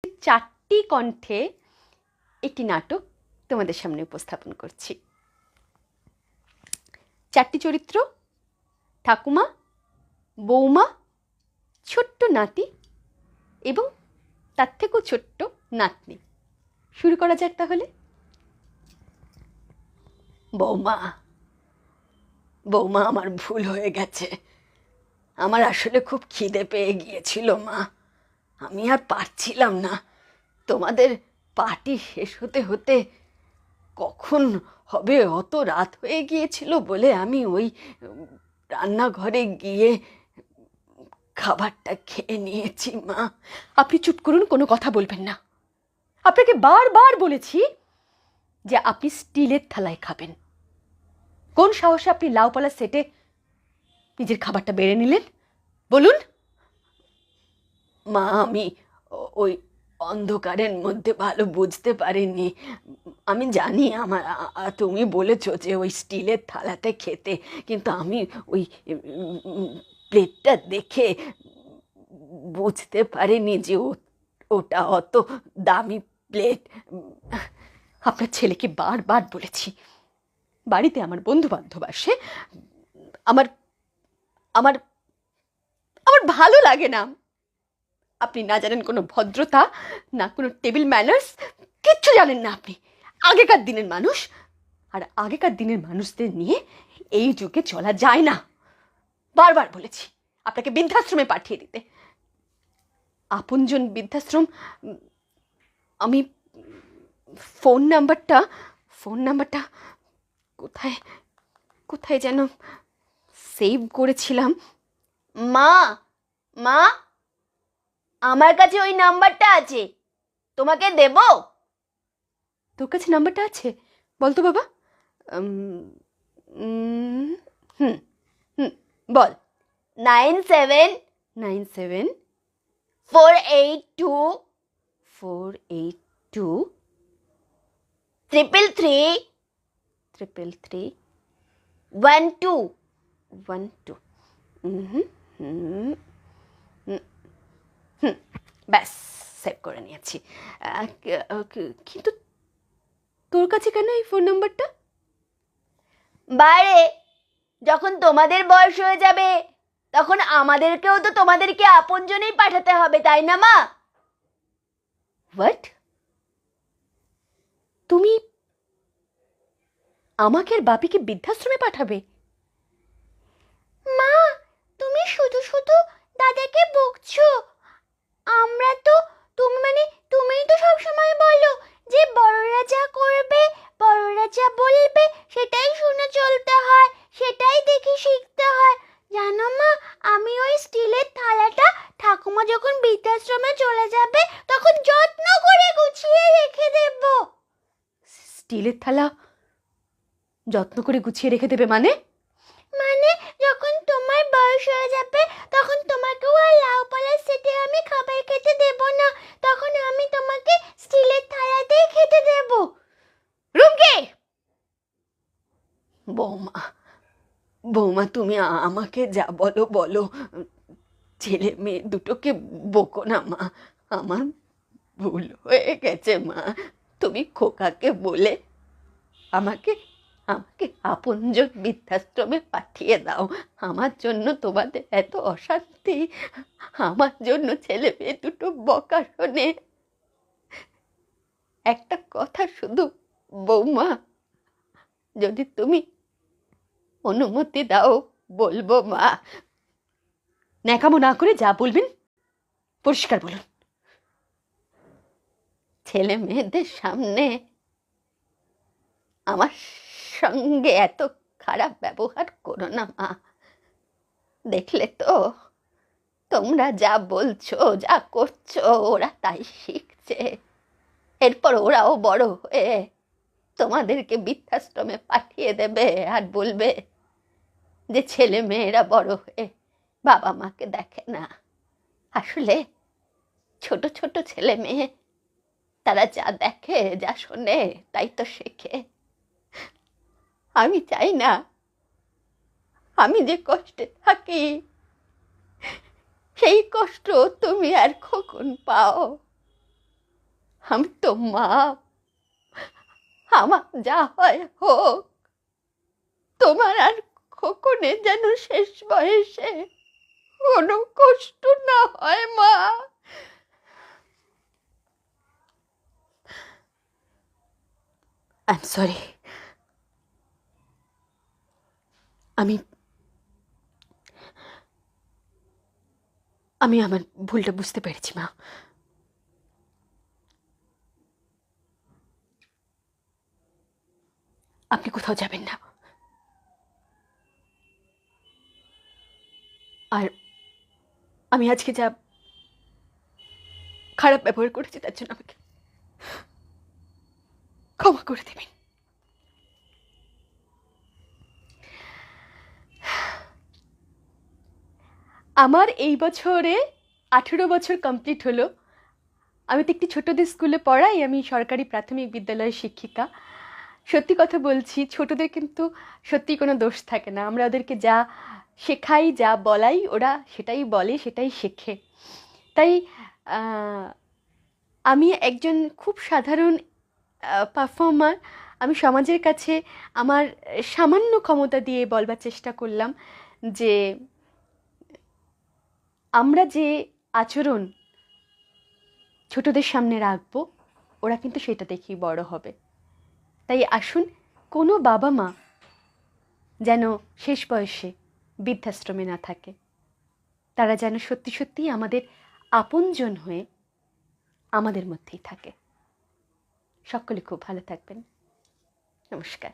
চারটি কণ্ঠে একটি নাটক তোমাদের সামনে উপস্থাপন করছি। চারটি চরিত্র: ঠাকুমা, বৌমা, ছোট্ট নাতি এবং তার থেকেও ছোট্ট নাতনি। শুরু করা যাক তাহলে। বৌমা, বৌমা, আমার ভুল হয়ে গেছে। আমার আসলে খুব খিদে পেয়ে গিয়েছিল মা। আমি আর পারছিলাম না। তোমাদের পার্টি শেষ হতে হতে কখন হবে অত রাত হয়ে গিয়েছিল বলে আমি ওই রান্নাঘরে গিয়ে খাবারটা খেয়ে নিয়েছি মা। আপনি চুপ করুন, কোনো কথা বলবেন না। আপনাকে বারবার বলেছি যে আপনি স্টিলের থালায় খাবেন। কোন সাহসে আপনি লাউপালা সেটে নিজের খাবারটা বেড়ে নিলেন বলুন? মা, আমি ওই অন্ধকারের মধ্যে ভালো বুঝতে পারিনি। আমি জানি তুমি বলেছো যে ওই স্টিলের থালাতে খেতে, কিন্তু আমি ওই প্লেটটা দেখে বুঝতে পারিনি যে ওটা অত দামি প্লেট। আপনার ছেলেকে বারবার বলেছি, বাড়িতে আমার বন্ধু বান্ধব আসে, আমার আমার আমার ভালো লাগে না। আপনি না জানেন কোনো ভদ্রতা, না কোনো টেবিল ম্যানার্স, কিচ্ছু জানেন না আপনি। আগেকার দিনের মানুষ, আর আগেকার দিনের মানুষদের নিয়ে এই যুগে চলা যায় না। বারবার বলেছি আপনাকে বৃদ্ধাশ্রমে পাঠিয়ে দিতে। আপনজন বৃদ্ধাশ্রম। আমি ফোন নাম্বারটা কোথায় কোথায় যেন সেভ করেছিলাম। মা, মা, আমার কাছে ওই নাম্বারটা আছে, তোমাকে দেব? তোর কাছে নাম্বারটা আছে? বল তো বাবা। হুম হুম বল। 97 97 482 482 333 333 12। 12। হুম হুম হুম ব্যাস, সেভ করে নিয়েছি। কিন্তু তোর কাছে কেন এই ফোন নাম্বারটা? বারে, যখন তোমাদের বয়স হয়ে যাবে তখন আমাদেরকেও তো তোমাদেরকে আপনজনেই পাঠাতে হবে, তাই না মা? হোয়াট? তুমি আমাকে আর বাপিকে বৃদ্ধাশ্রমে পাঠাবে? মা, তুমি শুধু শুধু দাদাকে বকছো। আমরা তো তুমিই তো সবসময় বলো যে বড়রা যা করবে, বড়রা যা বলবে সেটাই শুনে চলতে হয়, সেটাই দেখে শিখতে হয়। জানো মা, আমি ওই স্টিলের থালাটা ঠাকুমা যখন বৃদ্ধাশ্রমে চলে যাবে তখন যত্ন করে গুছিয়ে রেখে দেব। স্টিলের থালা যত্ন করে গুছিয়ে রেখে দেবে মানে? মানে যখন তোমার বয়স হয়ে যাবে তখন তোমাকেও আর লাউপালার সেটে আমি খাবার খেতে দেব না, তখন আমি তোমাকে স্টিলের থালাতেই খেতে দেব। রুমকে! বৌমা, বৌমা, তুমি আমাকে যা বলো বলো। ছেলে মেয়ে দুটোকে বকো না মা। আমার ভুল হয়ে গেছে মা। তুমি খোকাকে বলে আমাকে আমাকে আপনজন বৃদ্ধাশ্রমে পাঠিয়ে দাও। আমার জন্য তোমাদের এত অশান্তি, আমার জন্য ছেলে মেয়ে দুটো বকা শোনে। একটা কথা শুধু বৌমা, যদি তুমি অনুমতি দাও বলবো মা। ন্যাকামো না করে যা বলবেন পরিষ্কার বলুন। ছেলে মেয়েদের সামনে আমার সঙ্গে এত খারাপ ব্যবহার করো না মা। দেখলে তো তোমরা যা বলছো, যা করছো, ওরা তাই শিখছে। এরপর ওরাও বড় হয়ে তোমাদেরকে বৃদ্ধাশ্রমে পাঠিয়ে দেবে আর বলবে যে ছেলে মেয়েরা বড় হয়ে বাবা মাকে দেখে না। আসলে ছোট ছোট ছেলে মেয়ে, তারা যা দেখে, যা শোনে, তাই তো শেখে। আমি চাই না আমি যে কষ্টে থাকি সেই কষ্ট তুমি আর খোকন পাও। আমি তো মা, আমার যা হয় হোক, তোমার আর খোকনের যেন শেষ বয়সে কোনো কষ্ট না হয় মা। I am sorry. আমি আমি আমার ভুলটা বুঝতে পেরেছি মা। আপনি কোথাও যাবেন না। আর আমি আজকে যা খারাপ ব্যবহার করেছি তার জন্য আমাকে ক্ষমা করে দেবেন। আমার এই বছরে 18 বছর কমপ্লিট হলো। আমি তো একটি ছোটদের স্কুলে পড়াই, আমি সরকারি প্রাথমিক বিদ্যালয়ের শিক্ষিকা। সত্যি কথা বলছি, ছোটদের কিন্তু সত্যি কোনো দোষ থাকে না। আমরা ওদেরকে যা শেখাই, যা বলাই, ওরা সেটাই বলে, সেটাই শেখে। তাই আমি একজন খুব সাধারণ পারফর্মার। আমি সমাজের কাছে আমার সামান্য ক্ষমতা দিয়ে বলবার চেষ্টা করলাম যে আমরা যে আচরণ ছোটদের সামনে রাখবো, ওরা কিন্তু সেটা দেখেই বড় হবে। তাই আসুন, কোনো বাবা মা যেন শেষ বয়সে বৃদ্ধাশ্রমে না থাকে। তারা যেন সত্যি সত্যিই আমাদের আপনজন হয়ে আমাদের মধ্যেই থাকে। সকলে খুব ভালো থাকবেন। নমস্কার।